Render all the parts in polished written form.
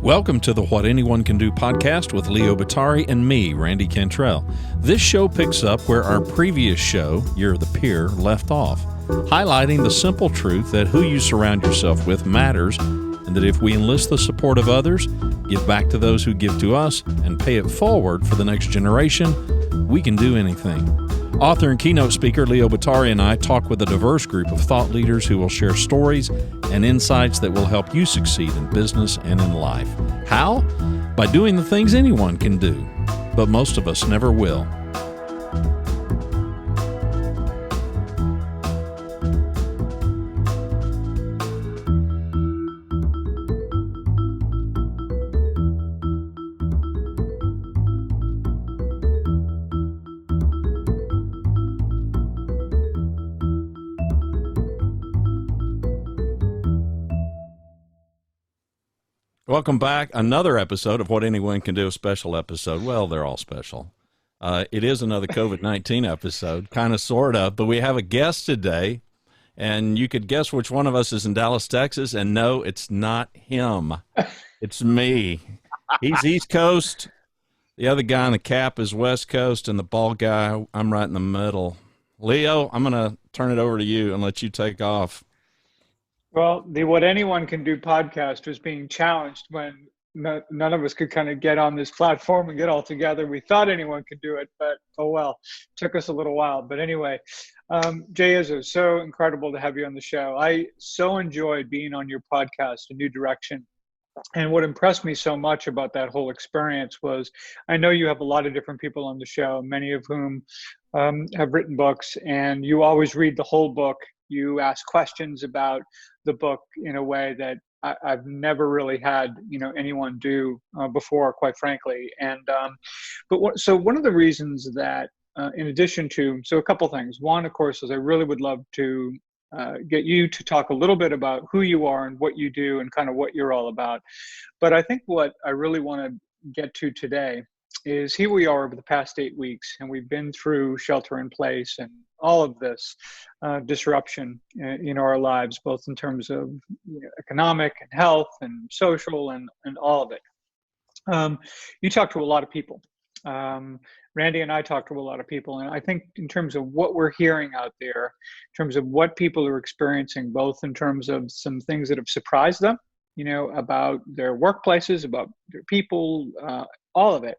Welcome to the What Anyone Can Do podcast with Leo Batari and me, Randy Cantrell. This show picks up where our previous show, You're the Peer, left off, highlighting the simple truth that who you surround yourself with matters, and that if we enlist the support of others, give back to those who give to us, and pay it forward for the next generation, we can do anything. Author and keynote speaker Leo Batari and I talk with a diverse group of thought leaders who will share stories and insights that will help you succeed in business and in life. How? By doing the things anyone can do, but most of us never will. Welcome back. Another episode of What Anyone Can Do, a special episode. Well, they're all special. It is another COVID-19 episode, kind of, sort of, but we have a guest today, and you could guess which one of us is in Dallas, Texas, and no, it's not him. It's me. He's East Coast. The other guy in the cap is West Coast, and the bald guy, I'm right in the middle. Leo, I'm going to turn it over to you and let you take off. Well, the What Anyone Can Do podcast was being challenged when none of us could kind of get on this platform and get all together. We thought anyone could do it, but oh well, took us a little while. But anyway, Jay Izso, so incredible to have you on the show. I so enjoyed being on your podcast, A New Direction. And what impressed me so much about that whole experience was, I know you have a lot of different people on the show, many of whom have written books, and you always read the whole book. You ask questions about the book in a way that I've never really had, anyone do before, quite frankly. And so one of the reasons that, in addition to, so a couple things. One, of course, is I really would love to get you to talk a little bit about who you are and what you do and kind of what you're all about. But I think what I really want to get to today is here we are over the past 8 weeks, and we've been through shelter in place and all of this disruption in our lives, both in terms of economic and health and social and all of it. You talk to a lot of people. Randy and I talk to a lot of people, and I think in terms of what we're hearing out there, in terms of what people are experiencing, both in terms of some things that have surprised them, about their workplaces, about their people, all of it.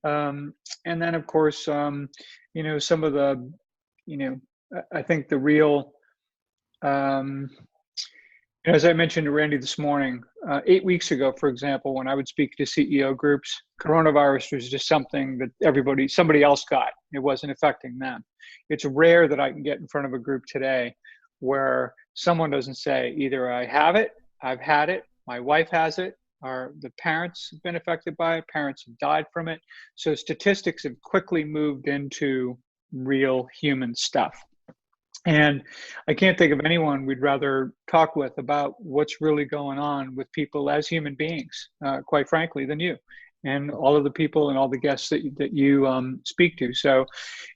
And then, of course, some of the, I think the real, as I mentioned to Randy this morning, 8 weeks ago, for example, when I would speak to CEO groups, coronavirus was just something that somebody else got. It wasn't affecting them. It's rare that I can get in front of a group today where someone doesn't say either I have it, I've had it, my wife has it, or the parents have been affected by it, parents have died from it. So statistics have quickly moved into real human stuff. And I can't think of anyone we'd rather talk with about what's really going on with people as human beings, quite frankly, than you and all of the people and all the guests that you speak to. So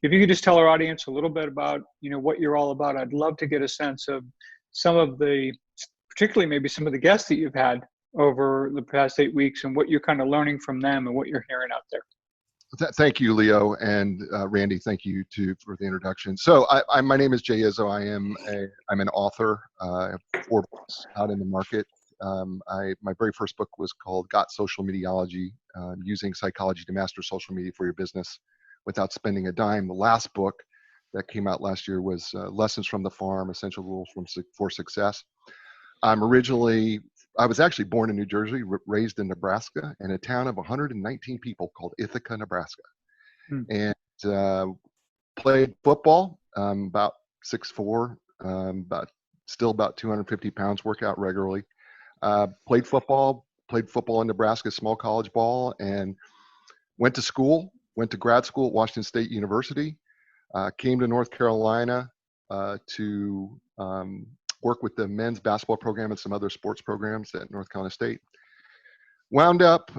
if you could just tell our audience a little bit about, what you're all about, I'd love to get a sense of some of the, particularly maybe some of the guests that you've had over the past 8 weeks and what you're kind of learning from them and what you're hearing out there. Thank you, Leo, and Randy. Thank you too for the introduction. So, my name is Jay Izso. I'm an author. I have 4 books out in the market. My very first book was called "Got Social Mediology: Using Psychology to Master Social Media for Your Business Without Spending a Dime." The last book that came out last year was "Lessons from the Farm: Essential Rules for Success." I was actually born in New Jersey, raised in Nebraska, in a town of 119 people called Ithaca, Nebraska. And played football, about 6'4", still about 250 pounds, work out regularly. Played football in Nebraska, small college ball, and went to grad school at Washington State University, came to North Carolina to work with the men's basketball program and some other sports programs at North Carolina State. Wound up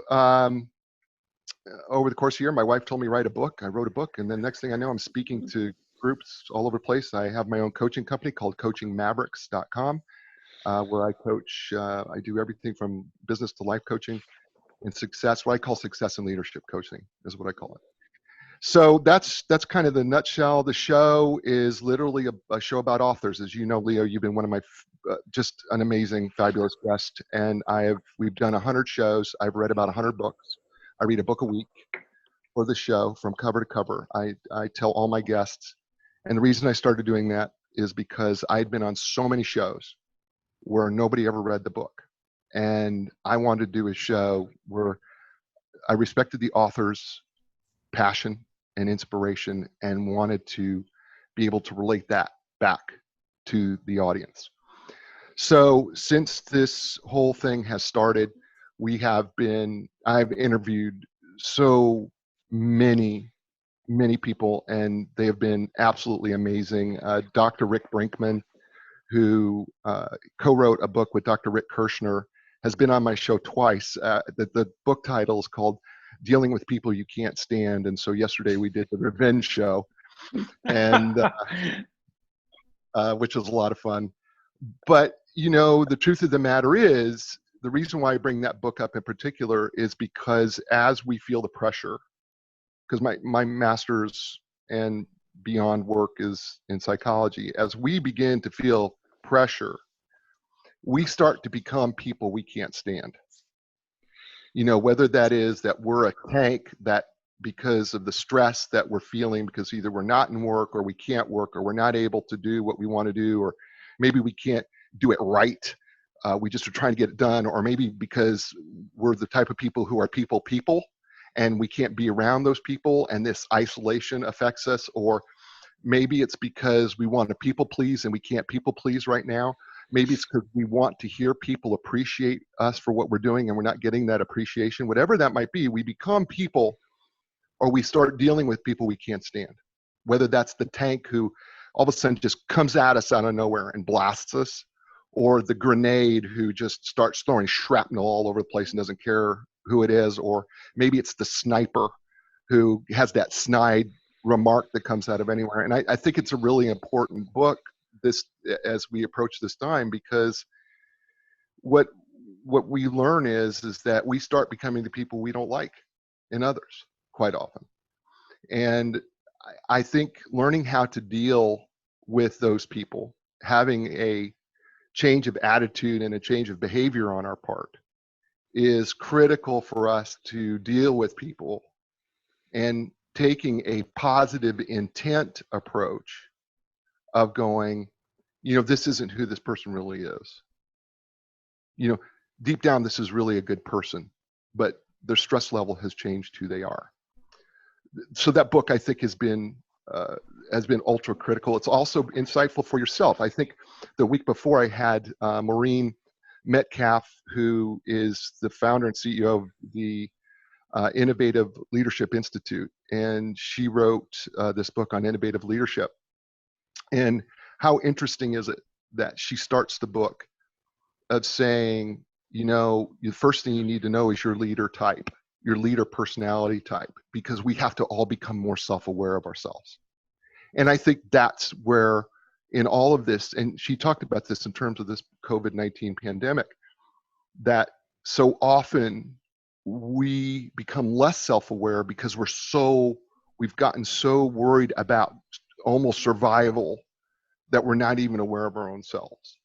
over the course of the year, my wife told me write a book. I wrote a book, and then next thing I know, I'm speaking to groups all over the place. I have my own coaching company called coachingmavericks.com. where I coach. I do everything from business to life coaching and success. What I call success and leadership coaching is what I call it. So that's kind of the nutshell. The show is literally a show about authors. As you know, Leo, you've been one of my just an amazing, fabulous guest, and we've done 100 shows. I've read about 100 books. I read a book a week for the show from cover to cover. I tell all my guests, and the reason I started doing that is because I'd been on so many shows where nobody ever read the book, and I wanted to do a show where I respected the author's passion and inspiration and wanted to be able to relate that back to the audience. So since this whole thing has started, I've interviewed so many people, and they have been absolutely amazing. Dr. Rick Brinkman, who co-wrote a book with Dr. Rick Kirshner, has been on my show twice. The book title is called Dealing with People You Can't Stand. And so yesterday we did the Revenge Show, and which was a lot of fun. But, the truth of the matter is, the reason why I bring that book up in particular is because as we feel the pressure, because my master's and beyond work is in psychology, as we begin to feel pressure, we start to become people we can't stand. Whether that is that we're a tank that because of the stress that we're feeling, because either we're not in work or we can't work or we're not able to do what we want to do, or maybe we can't do it right. We just are trying to get it done, or maybe because we're the type of people who are people and we can't be around those people and this isolation affects us, or maybe it's because we want to people please and we can't people please right now. Maybe it's because we want to hear people appreciate us for what we're doing and we're not getting that appreciation. Whatever that might be, we become people, or we start dealing with people we can't stand. Whether that's the tank who all of a sudden just comes at us out of nowhere and blasts us, or the grenade who just starts throwing shrapnel all over the place and doesn't care who it is, or maybe it's the sniper who has that snide remark that comes out of anywhere. And I think it's a really important book as we approach this time, because what we learn is that we start becoming the people we don't like in others quite often. And I think learning how to deal with those people, having a change of attitude and a change of behavior on our part, is critical for us to deal with people, and taking a positive intent approach of going, this isn't who this person really is. Deep down, this is really a good person, but their stress level has changed who they are. So that book, I think, has been ultra critical. It's also insightful for yourself. I think the week before I had Maureen Metcalf, who is the founder and CEO of the Innovative Leadership Institute, and she wrote this book on innovative leadership. And how interesting is it that she starts the book of saying, the first thing you need to know is your leader type, your leader personality type, because we have to all become more self-aware of ourselves. And I think that's where in all of this, and she talked about this in terms of this COVID-19 pandemic, that so often we become less self-aware because we've gotten so worried about almost survival that we're not even aware of our own selves.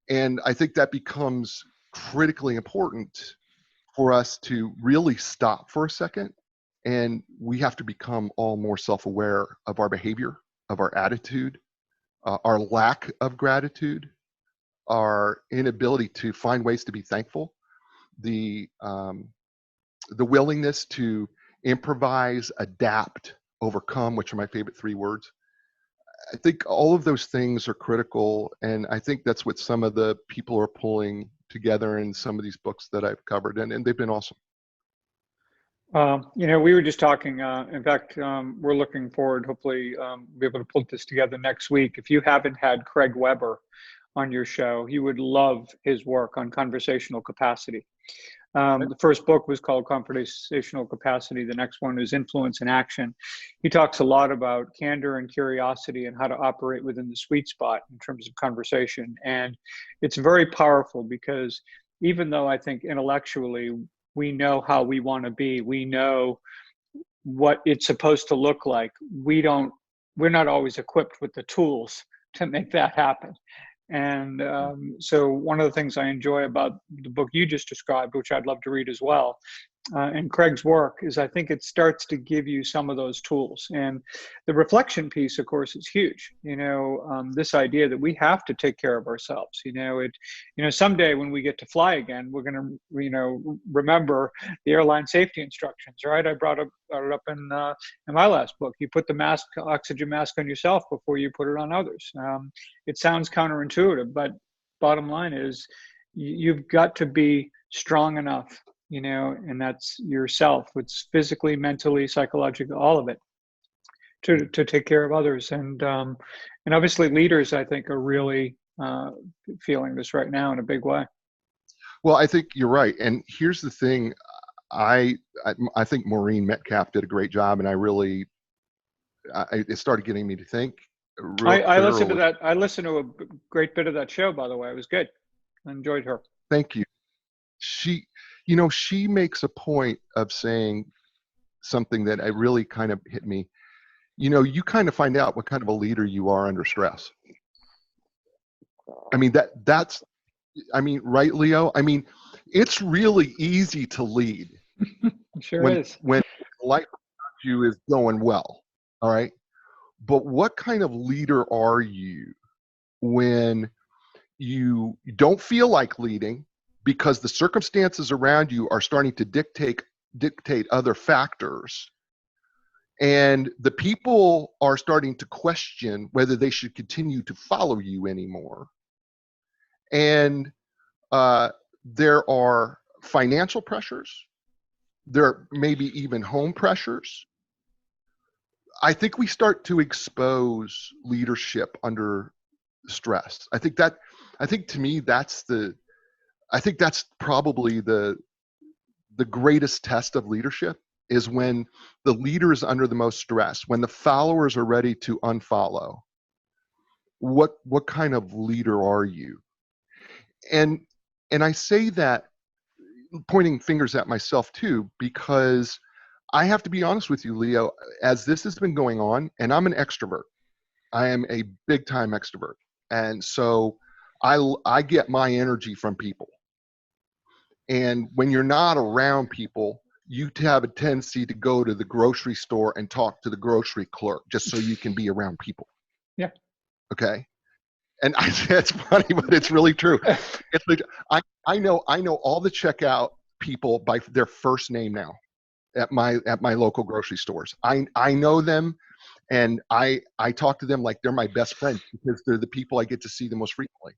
And I think that becomes critically important for us to really stop for a second, and we have to become all more self-aware of our behavior, of our attitude, our lack of gratitude, our inability to find ways to be thankful, the willingness to improvise, adapt, overcome, which are my favorite 3 words. I think all of those things are critical, and I think that's what some of the people are pulling together in some of these books that I've covered, and they've been awesome. We were just talking, in fact, we're looking forward, hopefully be able to put this together next week. If you haven't had Craig Weber on your show. You would love his work on conversational capacity. The first book was called Conversational Capacity. The next one is Influence and Action. He talks a lot about candor and curiosity and how to operate within the sweet spot in terms of conversation. And it's very powerful because even though I think intellectually we know how we want to be, we know what it's supposed to look like, we're not always equipped with the tools to make that happen. And so one of the things I enjoy about the book you just described, which I'd love to read as well, and Craig's work, is I think it starts to give you some of those tools. And the reflection piece, of course, is huge. This idea that we have to take care of ourselves. Someday when we get to fly again, we're going to, remember the airline safety instructions, right? I brought it up in my last book. You put the oxygen mask on yourself before you put it on others. It sounds counterintuitive, but bottom line is you've got to be strong enough, and that's yourself. It's physically, mentally, psychologically, all of it, to take care of others. And obviously leaders, I think, are really feeling this right now in a big way. Well, I think you're right. And here's the thing. I think Maureen Metcalf did a great job, and it started getting me to think. I listened to that. I listened to a great bit of that show, by the way. It was good. I enjoyed her. Thank you. She makes a point of saying something that really kind of hit me. You kind of find out what kind of a leader you are under stress. I mean, right, Leo? I mean, it's really easy to lead. Sure is. When life around you is going well, all right? But what kind of leader are you when you don't feel like leading because the circumstances around you are starting to dictate other factors, and the people are starting to question whether they should continue to follow you anymore, and there are financial pressures, there may be even home pressures. I think we start to expose leadership under stress. I think to me that's probably the greatest test of leadership, is when the leader is under the most stress, when the followers are ready to unfollow. What kind of leader are you? And I say that pointing fingers at myself too, because I have to be honest with you, Leo, as this has been going on, and I'm an extrovert. I am a big time extrovert. And so I get my energy from people. And when you're not around people, you have a tendency to go to the grocery store and talk to the grocery clerk just so you can be around people. Yeah. Okay. And it's funny, but it's really true. It's like, I know all the checkout people by their first name now at my local grocery stores. I know them, and I talk to them like they're my best friends because they're the people I get to see the most frequently.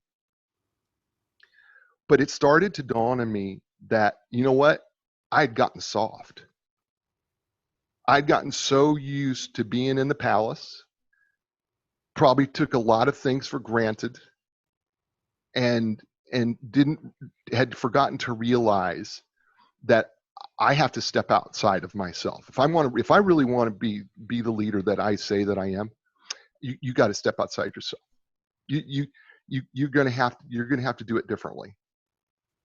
But it started to dawn on me that, you know what? I'd gotten soft. I'd gotten so used to being in the palace, probably took a lot of things for granted, and had forgotten to realize that I have to step outside of myself. If I really want to be the leader that I say that I am, you got to step outside yourself. You're going to have to do it differently.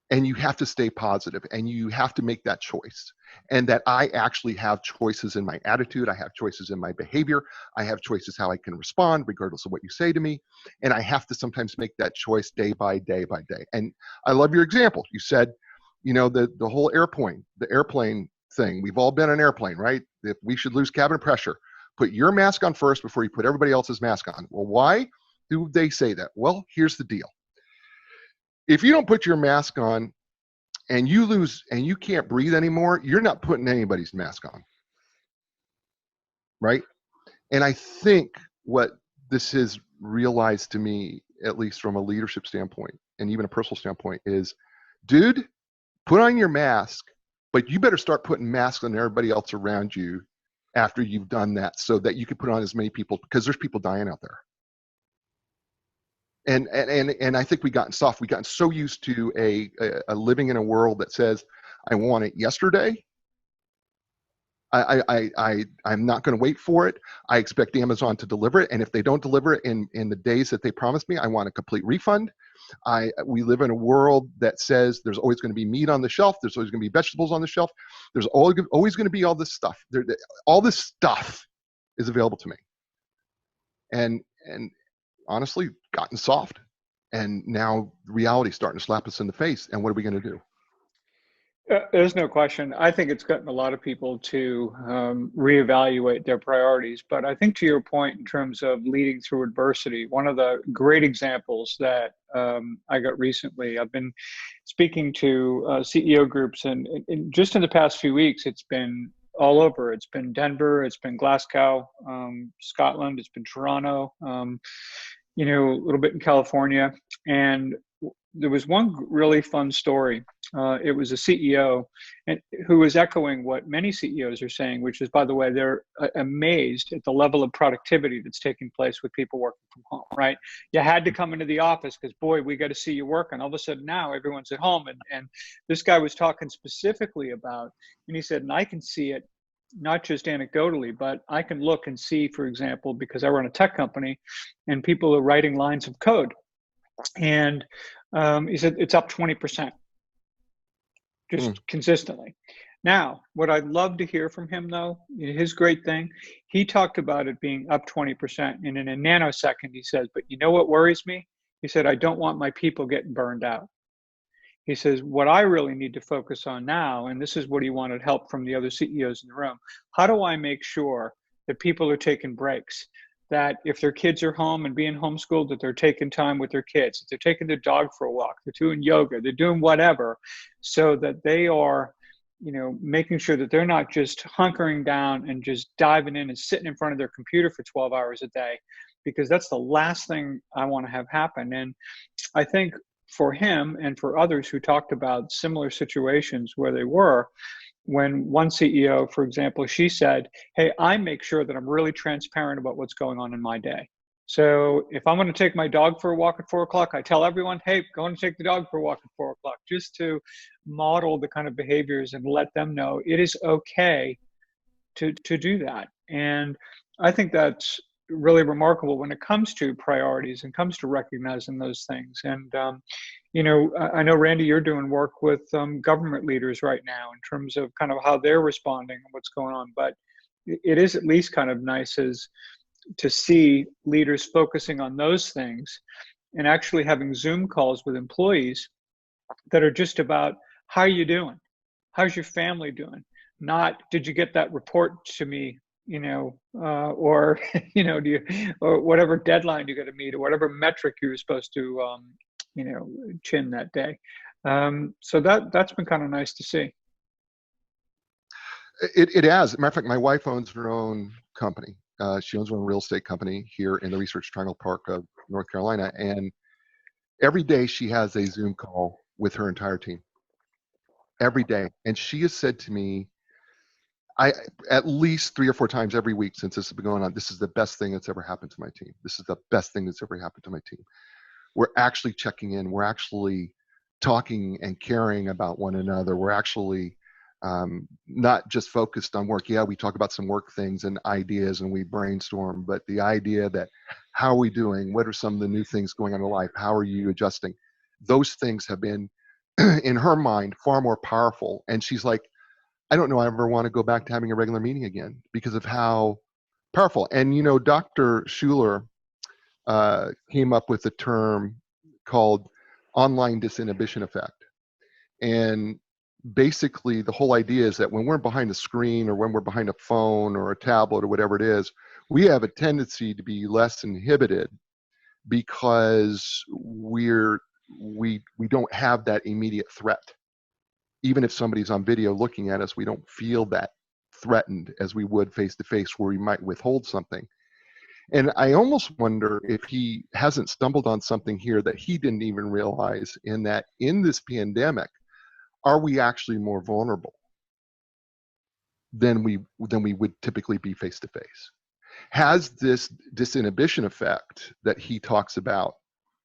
And you have to stay positive, and you have to make that choice. And that I actually have choices in my attitude. I have choices in my behavior. I have choices how I can respond regardless of what you say to me. And I have to sometimes make that choice day by day by day. And I love your example. You said, the whole airplane thing. We've all been on an airplane, right? If we should lose cabin pressure, put your mask on first before you put everybody else's mask on. Well, why do they say that? Well, here's the deal. If you don't put your mask on and you lose and you can't breathe anymore, you're not putting anybody's mask on. Right? And I think what this has realized to me, at least from a leadership standpoint and even a personal standpoint, is, dude, put on your mask, but you better start putting masks on everybody else around you after you've done that, so that you can put on as many people, because there's people dying out there. And I think we gotten soft. We gotten so used to a living in a world that says, I want it yesterday. I'm not going to wait for it. I expect Amazon to deliver it, and if they don't deliver it in the days that they promised me, I want a complete refund. We live in a world that says there's always going to be meat on the shelf. There's always going to be vegetables on the shelf. There's always going to be all this stuff. All this stuff is available to me, and honestly, gotten soft. And now reality's starting to slap us in the face. And what are we going to do? There's no question. I think it's gotten a lot of people to reevaluate their priorities. But I think to your point in terms of leading through adversity, one of the great examples that I got recently, I've been speaking to CEO groups, and just in the past few weeks, it's been all over. It's been Denver, it's been Glasgow, Scotland, it's been Toronto, a little bit in California. And there was one really fun story. It was a CEO who was echoing what many CEOs are saying, which is, by the way, they're amazed at the level of productivity that's taking place with people working from home, right? You had to come into the office because, boy, we got to see you working. All of a sudden now everyone's at home. And this guy was talking specifically about, and he said, and I can see it not just anecdotally, but I can look and see, for example, because I run a tech company and people are writing lines of code. And he said, it's up 20%. Just consistently. Now, what I'd love to hear from him, though, his great thing, he talked about it being up 20%. And in a nanosecond, he says, but you know what worries me? He said, I don't want my people getting burned out. He says, what I really need to focus on now, and this is what he wanted help from the other CEOs in the room, how do I make sure that people are taking breaks? That if their kids are home and being homeschooled, that they're taking time with their kids, that they're taking their dog for a walk, they're doing yoga, they're doing whatever, so that they are, making sure that they're not just hunkering down and just diving in and sitting in front of their computer for 12 hours a day, because that's the last thing I want to have happen. And I think for him and for others who talked about similar situations where they were, when one CEO, for example, she said, hey, I make sure that I'm really transparent about what's going on in my day. So if I'm going to take my dog for a walk at 4 o'clock, I tell everyone, hey, go and take the dog for a walk at 4 o'clock, just to model the kind of behaviors and let them know it is okay to do that. And I think that's really remarkable when it comes to priorities and comes to recognizing those things. And, I know, Randy, you're doing work with government leaders right now in terms of kind of how they're responding and what's going on. But it is at least kind of nice to see leaders focusing on those things and actually having Zoom calls with employees that are just about, how are you doing? How's your family doing? Not, did you get that report to me? Or, do you, or whatever deadline you got to meet, or whatever metric you were supposed to, chin that day. So that's been kind of nice to see. It has. As a matter of fact, my wife owns her own company. She owns her own real estate company here in the Research Triangle Park of North Carolina. And every day she has a Zoom call with her entire team. Every day. And she has said to me, at least 3 or 4 times every week since this has been going on, this is the best thing that's ever happened to my team. This is the best thing that's ever happened to my team. We're actually checking in. We're actually talking and caring about one another. We're actually not just focused on work. Yeah, we talk about some work things and ideas and we brainstorm, but the idea that, how are we doing? What are some of the new things going on in life? How are you adjusting? Those things have been, in her mind, far more powerful. And she's like, I don't know I ever want to go back to having a regular meeting again because of how powerful. And, Dr. Schuler came up with a term called online disinhibition effect. And basically the whole idea is that when we're behind a screen or when we're behind a phone or a tablet or whatever it is, we have a tendency to be less inhibited because we don't have that immediate threat. Even if somebody's on video looking at us, we don't feel that threatened as we would face to face, where we might withhold something. And I almost wonder if he hasn't stumbled on something here that he didn't even realize, in that in this pandemic, are we actually more vulnerable than we would typically be face to face? Has this disinhibition effect that he talks about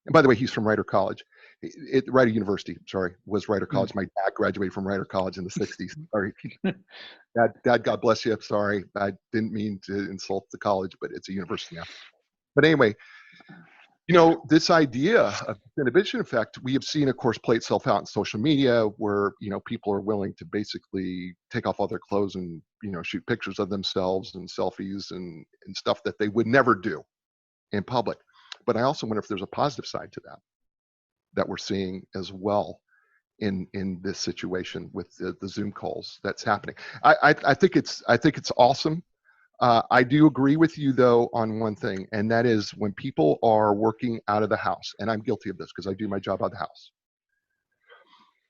And by the way, he's from Rider College. Rider University, sorry, was Rider College. My dad graduated from Rider College in the 60s. Sorry. Dad, God bless you. I'm sorry. I didn't mean to insult the college, but it's a university now. But anyway, this idea of disinhibition effect, we have seen, of course, play itself out in social media where, people are willing to basically take off all their clothes and, shoot pictures of themselves and selfies and stuff that they would never do in public. But I also wonder if there's a positive side to that we're seeing as well in this situation with the Zoom calls that's happening. I think it's awesome. I do agree with you though on one thing, and that is when people are working out of the house, and I'm guilty of this because I do my job out of the house.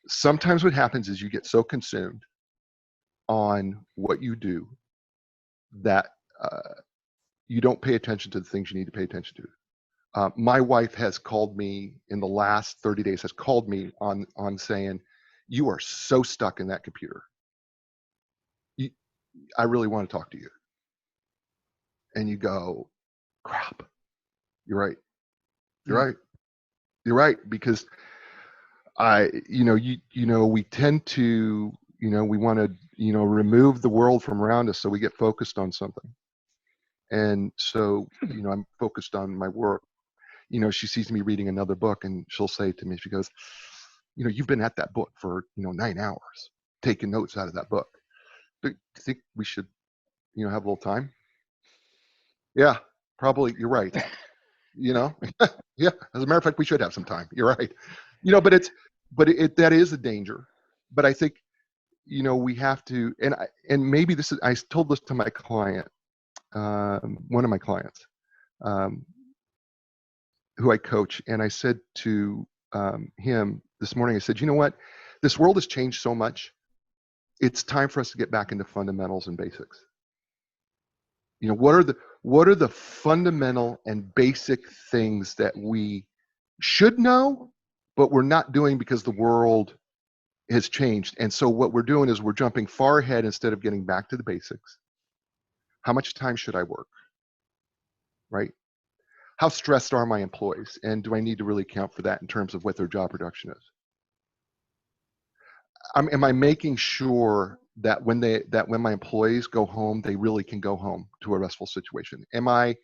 Sometimes what happens is you get so consumed on what you do that you don't pay attention to the things you need to pay attention to. My wife has called me in the last 30 days, on saying, you are so stuck in that computer. I really want to talk to you. And you go, crap, you're right. You're right. Because we tend to, we want to, remove the world from around us so we get focused on something. And so, I'm focused on my work. She sees me reading another book and she'll say to me, she goes, you've been at that book for, 9 hours, taking notes out of that book. Do you think we should, have a little time? Yeah, probably. You're right. Yeah. As a matter of fact, we should have some time. You're right. But that is a danger. But I think, we have to, and maybe I told this to my client, one of my clients, who I coach, and I said to him this morning, I said, you know what? This world has changed so much. It's time for us to get back into fundamentals and basics. What are the fundamental and basic things that we should know, but we're not doing because the world has changed? And so what we're doing is we're jumping far ahead instead of getting back to the basics. How much time should I work? Right? How stressed are my employees? And do I need to really account for that in terms of what their job production is? Am I making sure that when my employees go home, they really can go home to a restful situation? Am I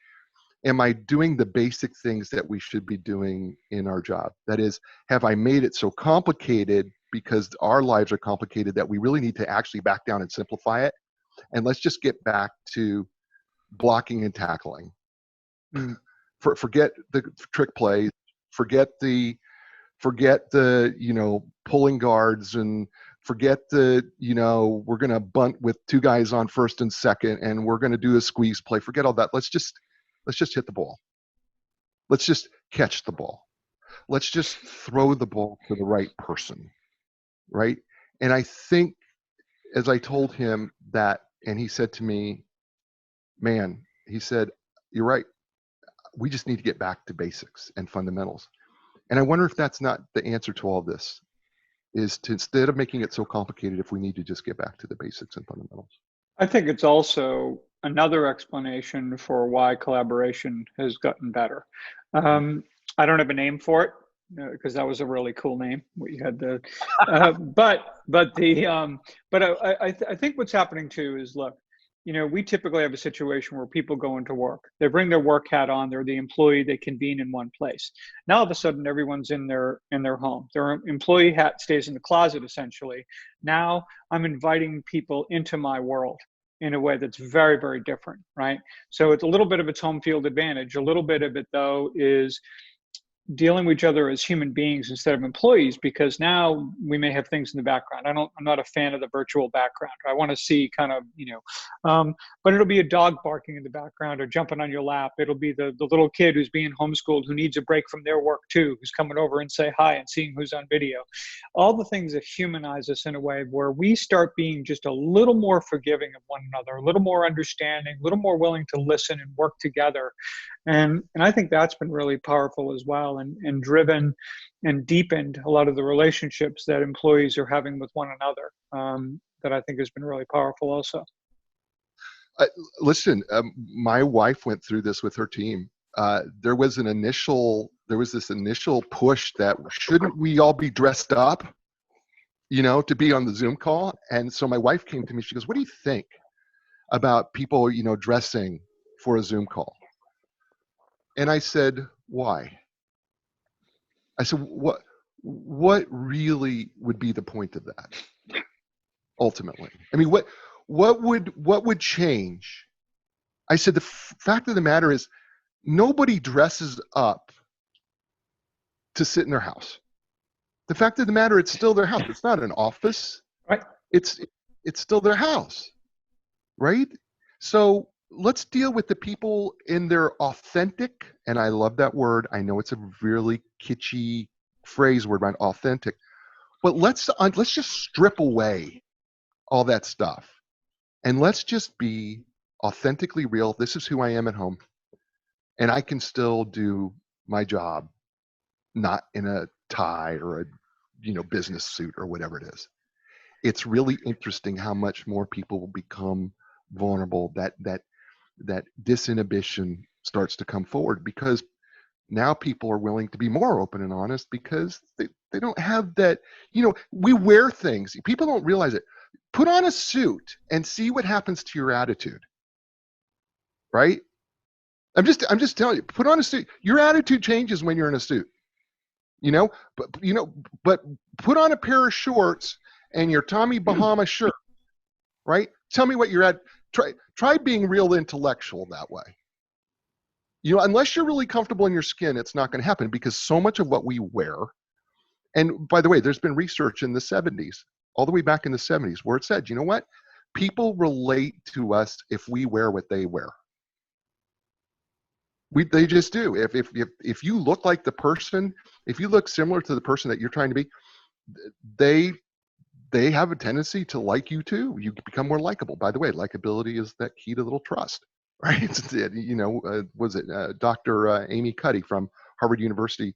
doing the basic things that we should be doing in our job? That is, have I made it so complicated because our lives are complicated that we really need to actually back down and simplify it? And let's just get back to blocking and tackling. Forget the trick plays, forget the pulling guards, and forget we're going to bunt with 2 guys on first and second and we're going to do a squeeze play. Forget all that. Let's just hit the ball. Let's just catch the ball. Let's just throw the ball to the right person, right? And I think, as I told him that, and he said to me, man, he said, you're right. We just need to get back to basics and fundamentals. And I wonder if that's not the answer to all this, is to, instead of making it so complicated, if we need to just get back to the basics and fundamentals. I think it's also another explanation for why collaboration has gotten better. I don't have a name for it because that was a really cool name. What you had the, I think what's happening too is, look, we typically have a situation where people go into work. They bring their work hat on. They're the employee. They convene in one place. Now, all of a sudden, everyone's in their home. Their employee hat stays in the closet, essentially. Now, I'm inviting people into my world in a way that's very, very different, right? So it's a little bit of its home field advantage. A little bit of it, though, is dealing with each other as human beings instead of employees, because now we may have things in the background. I'm not a fan of the virtual background. I want to see kind of, but it'll be a dog barking in the background or jumping on your lap. It'll be the little kid who's being homeschooled who needs a break from their work too, who's coming over and say hi and seeing who's on video. All the things that humanize us in a way where we start being just a little more forgiving of one another, a little more understanding, a little more willing to listen and work together. And I think that's been really powerful as well, and driven and deepened a lot of the relationships that employees are having with one another, that I think has been really powerful also. Listen, my wife went through this with her team. There was an initial there was this initial push that shouldn't we all be dressed up, to be on the Zoom call. And so my wife came to me, she goes, what do you think about people, dressing for a Zoom call? And I said, why? I said, what really would be the point of that ultimately? I mean, what would change? I said, the fact of the matter is nobody dresses up to sit in their house. The fact of the matter, it's still their house. It's not an office. Right. It's still their house. Right? So let's deal with the people in their authentic, and I love that word. I know it's a really kitschy phrase word, right? Authentic. But let's just strip away all that stuff. And let's just be authentically real. This is who I am at home. And I can still do my job, not in a tie or a business suit or whatever it is. It's really interesting how much more people will become vulnerable, that disinhibition starts to come forward, because now people are willing to be more open and honest because they don't have that, we wear things. People don't realize it. Put on a suit and see what happens to your attitude. Right? I'm just telling you, put on a suit. Your attitude changes when you're in a suit. But put on a pair of shorts and your Tommy Bahama shirt, right? Tell me what you're at. Try being real intellectual that way. Unless you're really comfortable in your skin, it's not going to happen, because so much of what we wear, and by the way, there's been research in the 70s, all the way back in the 70s, where it said, you know what? People relate to us if we wear what they wear. They just do. If you look like the person, if you look similar to the person that you're trying to be, they have a tendency to like you too. You become more likable. By the way, likability is that key to little trust, right? Was it Dr. Amy Cuddy from Harvard University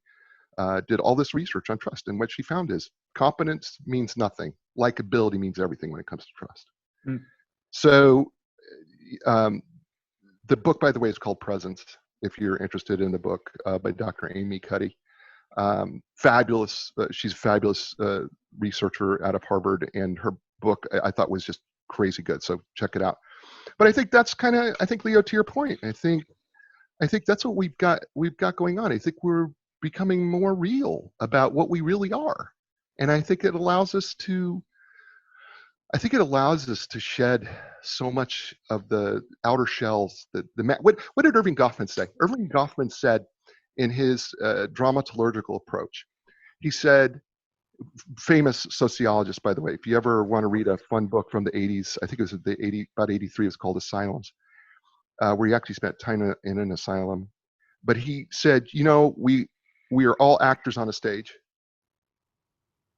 did all this research on trust, and what she found is competence means nothing. Likability means everything when it comes to trust. Mm. So the book, by the way, is called Presence. If you're interested in the book by Dr. Amy Cuddy. Fabulous. She's a fabulous researcher out of Harvard, and her book I thought was just crazy good. So check it out. But I think that's Leo, to your point, I think that's what we've got going on. I think we're becoming more real about what we really are. And I think it allows us to shed so much of the outer shells. What did Irving Goffman say? Irving Goffman said in his dramaturgical approach, he said, famous sociologist, by the way, if you ever want to read a fun book from the 80s, I think it was about 83, it's called Asylums, where he actually spent time in an asylum. But he said, we are all actors on a stage.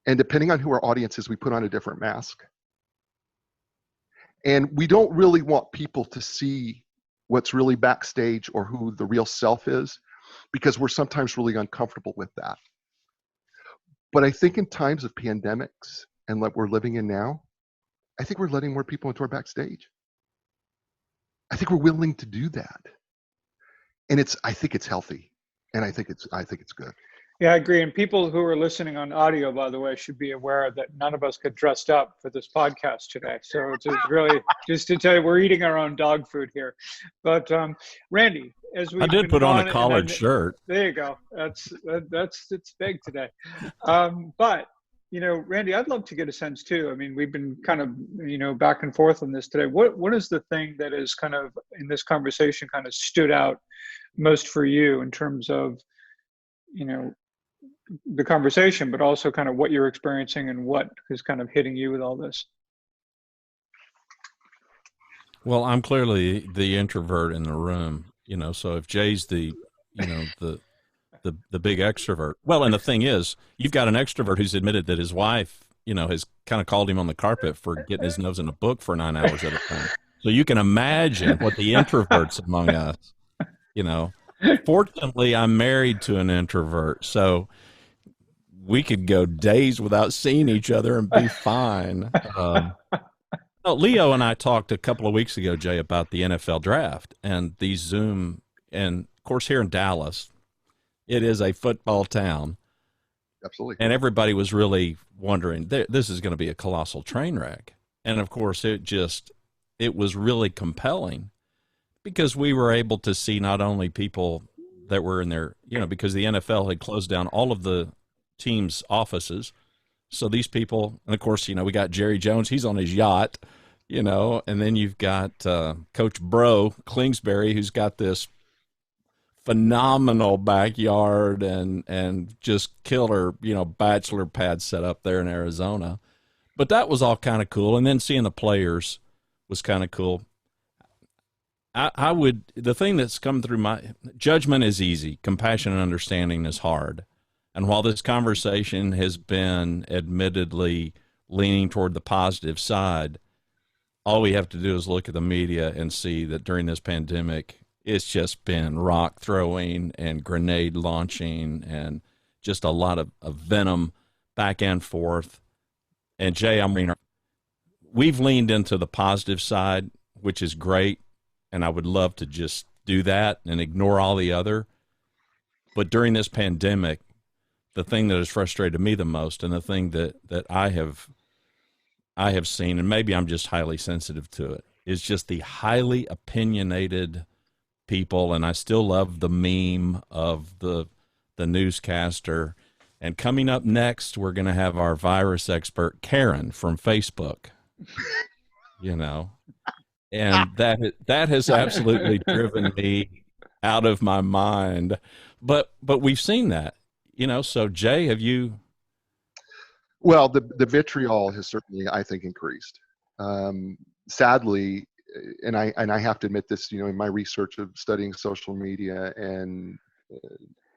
And depending on who our audience is, we put on a different mask. And we don't really want people to see what's really backstage or who the real self is, because we're sometimes really uncomfortable with that. But I think in times of pandemics and what we're living in now, I think we're letting more people into our backstage. I think we're willing to do that. And I think it's healthy. And I think it's good. Yeah, I agree. And people who are listening on audio, by the way, should be aware that none of us get dressed up for this podcast today. So it's really just to tell you, we're eating our own dog food here. But Randy, I did put on a collared shirt. There you go. It's big today. But Randy, I'd love to get a sense too. I mean, we've been kind of back and forth on this today. What is the thing that is kind of in this conversation kind of stood out most for you in terms of the conversation, but also kind of what you're experiencing and what is kind of hitting you with all this? Well, I'm clearly the introvert in the room, so if Jay's the big extrovert, well, and the thing is, you've got an extrovert who's admitted that his wife, has kind of called him on the carpet for getting his nose in a book for 9 hours at a time. So you can imagine what the introverts among us, Fortunately, I'm married to an introvert, so we could go days without seeing each other and be fine. Leo and I talked a couple of weeks ago, Jay, about the NFL draft and these Zoom, and of course here in Dallas, It is a football town. Absolutely. And everybody was really wondering, this is going to be a colossal train wreck. And of course, it was really compelling because we were able to see not only people that were in there, because the NFL had closed down all of the teams' offices. So these people, and of course, we got Jerry Jones, he's on his yacht, and then you've got Coach Bro Kingsbury, who's got this phenomenal backyard and just killer, bachelor pad set up there in Arizona. But that was all kind of cool. And then seeing the players was kind of cool. The thing that's come through my judgment is easy. Compassion and understanding is hard. And while this conversation has been admittedly leaning toward the positive side, all we have to do is look at the media and see that during this pandemic, it's just been rock throwing and grenade launching and just a lot of venom back and forth. And Jay, we've leaned into the positive side, which is great. And I would love to just do that and ignore all the other. But during this pandemic, the thing that has frustrated me the most, and the thing that I have seen, and maybe I'm just highly sensitive to it, is just the highly opinionated people. And I still love the meme of the newscaster. And coming up next, we're going to have our virus expert, Karen from Facebook, and that has absolutely driven me out of my mind. But we've seen that, so Jay, have you? Well, the vitriol has certainly, I think, increased. Sadly, and I have to admit this, in my research of studying social media and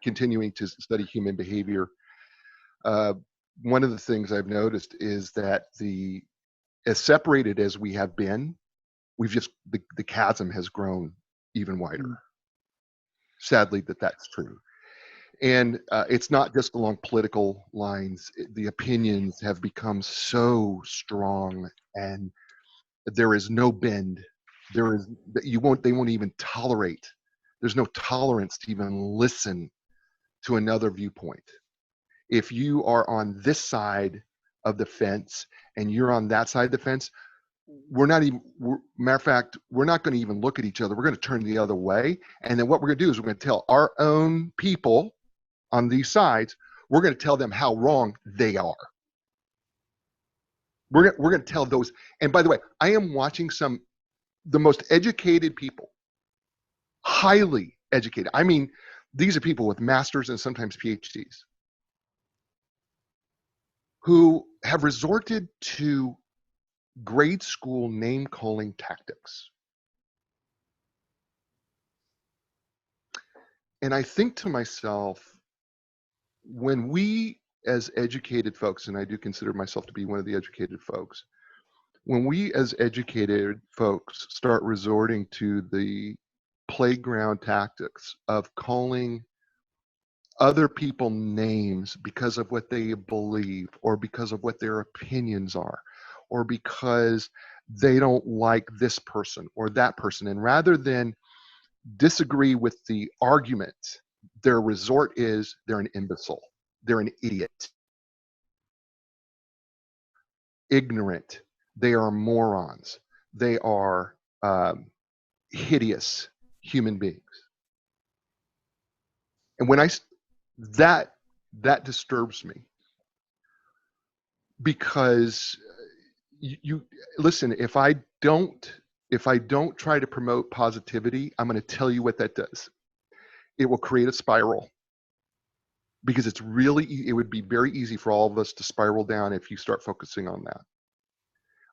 continuing to study human behavior, one of the things I've noticed is that as separated as we have been, the chasm has grown even wider. Sadly, that's true. And it's not just along political lines. The opinions have become so strong, and there is no bend. They won't even tolerate. There's no tolerance to even listen to another viewpoint. If you are on this side of the fence and you're on that side of the fence, matter of fact, we're not going to even look at each other. We're going to turn the other way. And then what we're going to do is we're going to tell our own people on these sides, we're going to tell them how wrong they are. We're going to tell those. And by the way, I am watching the most educated people, highly educated. I mean, these are people with masters and sometimes PhDs, who have resorted to grade school name calling tactics. And I think to myself, when we as educated folks, and I do consider myself to be one of the educated folks, when we as educated folks start resorting to the playground tactics of calling other people names because of what they believe, or because of what their opinions are, or because they don't like this person or that person, and rather than disagree with the argument, their resort is they're an imbecile, they're an idiot, ignorant, they are morons, they are hideous human beings. And when that disturbs me, because you listen, if I don't try to promote positivity, I'm going to tell you what that does. It will create a spiral, because it would be very easy for all of us to spiral down if you start focusing on that.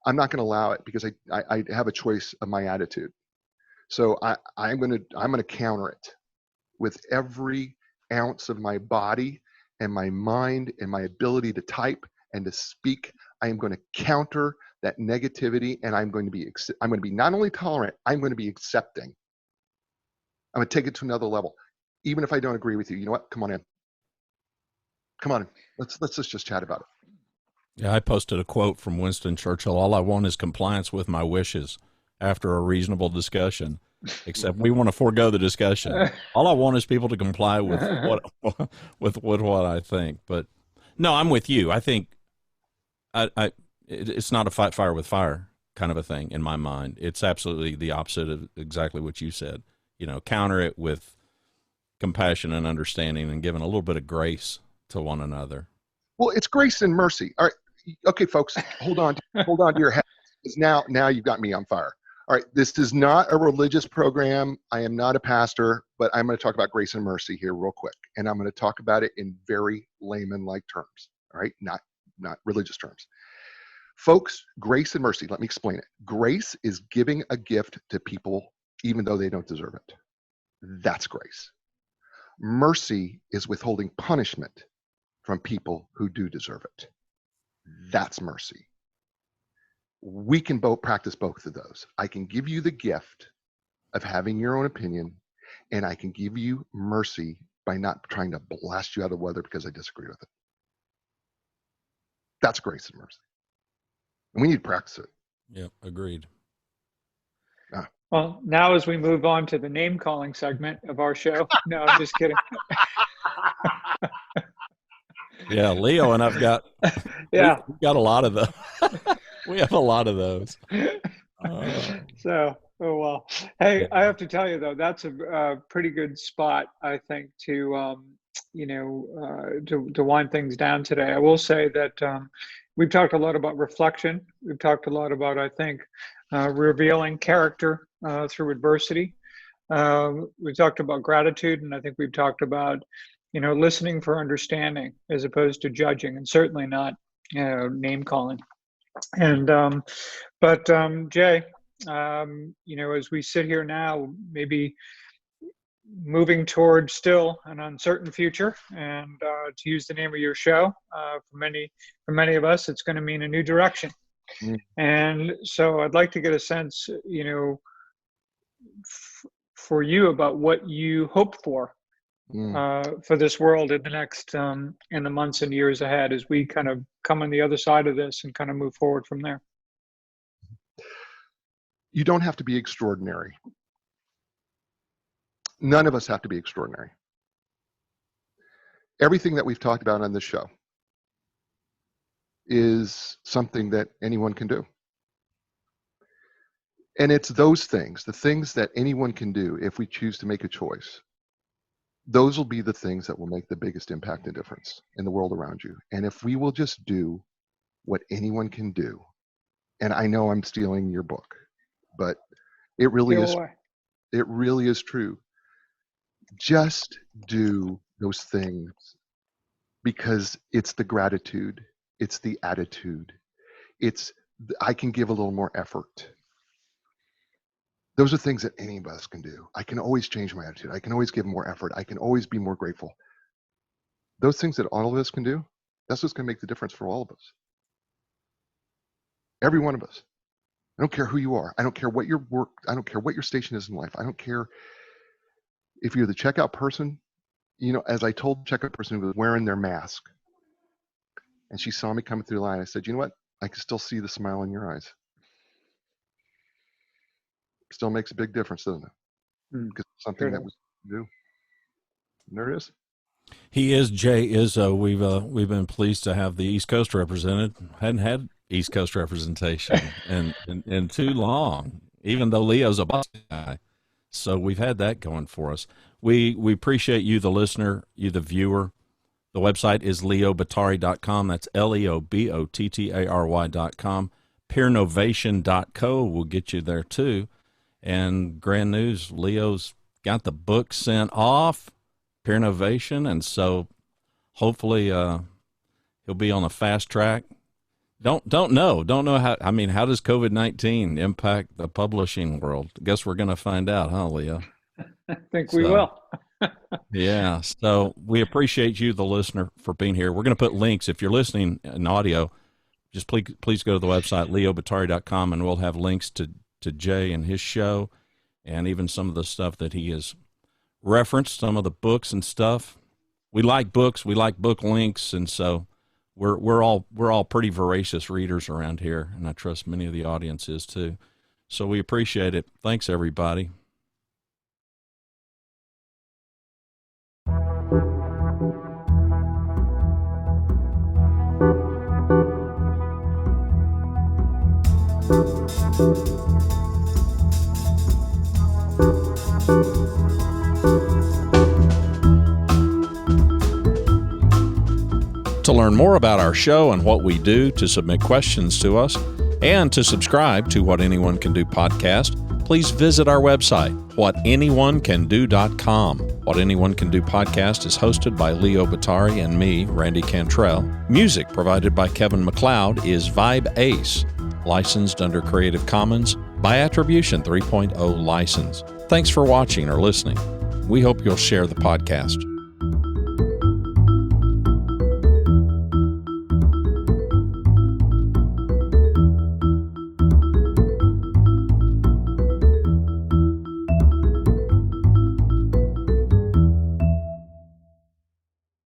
I'm not going to allow it, because I have a choice of my attitude. So I'm going to counter it with every ounce of my body and my mind and my ability to type and to speak. I am going to counter that negativity, and I'm going to be not only tolerant, I'm going to be accepting. I'm going to take it to another level. Even if I don't agree with you, you know what? Come on in. Let's just chat about it. Yeah, I posted a quote from Winston Churchill: "All I want is compliance with my wishes after a reasonable discussion." except we want to forego the discussion. All I want is people to comply with what I think. But no, I'm with you. I think it's not a fight fire with fire kind of a thing in my mind. It's absolutely the opposite of exactly what you said. Counter it with compassion and understanding and giving a little bit of grace to one another. Well, it's grace and mercy. All right. Okay, folks, hold on to your head. Because now you've got me on fire. All right. This is not a religious program. I am not a pastor, but I'm going to talk about grace and mercy here real quick. And I'm going to talk about it in very layman-like terms. All right. Not religious terms. Folks, grace and mercy, let me explain it. Grace is giving a gift to people even though they don't deserve it. That's grace. Mercy is withholding punishment from people who do deserve it. That's mercy. We can practice both of those. I can give you the gift of having your own opinion, and I can give you mercy by not trying to blast you out of the weather because I disagree with it. That's grace and mercy. And we need to practice it. Yep, agreed. Well, now as we move on to the name calling segment of our show, no, I'm just kidding. Yeah, Leo and I've got we've got a lot of those. We have a lot of those. So, oh well. Hey, I have to tell you though, that's a pretty good spot, I think, to wind things down today. I will say that we've talked a lot about reflection. We've talked a lot about, I think, revealing character through adversity. We've talked about gratitude, and I think we've talked about, listening for understanding as opposed to judging, and certainly not, name calling. And but Jay, as we sit here now, maybe moving towards still an uncertain future, and to use the name of your show, for many of us, it's going to mean a new direction. And so I'd like to get a sense, for you about what you hope for this world in the next, in the months and years ahead, as we kind of come on the other side of this and kind of move forward from there. You don't have to be extraordinary. None of us have to be extraordinary. Everything that we've talked about on this show is something that anyone can do. And it's those things, the things that anyone can do if we choose to make a choice. Those will be the things that will make the biggest impact and difference in the world around you. And if we will just do what anyone can do, and I know I'm stealing your book, but it really is true. Just do those things, because it's the gratitude, it's the attitude, I can give a little more effort. Those are things that any of us can do. I can always change my attitude. I can always give more effort. I can always be more grateful. Those things that all of us can do, that's what's going to make the difference for all of us. Every one of us. I don't care who you are. I don't care what your work, I don't care what your station is in life. I don't care if you're the checkout person. As I told the checkout person who was wearing their mask, and she saw me coming through the line, I said, you know what? I can still see the smile in your eyes. Still makes a big difference, doesn't it? Because it's something that we do. And there it is. He is Jay Izso. We've been pleased to have the East Coast represented. Hadn't had East Coast representation in too long, even though Leo's a Boston guy. So we've had that going for us. We appreciate you, the listener, you, the viewer. The website is leobottary.com. That's leobottary.com. Peernovation.co will get you there too. And grand news, Leo's got the book sent off, Peer Novation, and so hopefully he'll be on a fast track. Don't know how. I mean, how does COVID-19 impact the publishing world? I guess we're going to find out, huh, Leo? I think we will. Yeah. So we appreciate you, the listener, for being here. We're going to put links if you're listening in audio. Just please go to the website leobottary.com, and we'll have links to Jay and his show, and even some of the stuff that he has referenced, some of the books and stuff. We like books, we like book links, and so we're all pretty voracious readers around here, and I trust many of the audience is too. So we appreciate it. Thanks, everybody. To learn more about our show and what we do, to submit questions to us, and to subscribe to What Anyone Can Do podcast, please visit our website, whatanyoneCanDo.com. What Anyone Can Do podcast is hosted by Leo Batari and me, Randy Cantrell. Music provided by Kevin MacLeod is Vibe Ace, licensed under Creative Commons by Attribution 3.0 license. Thanks for watching or listening. We hope you'll share the podcast.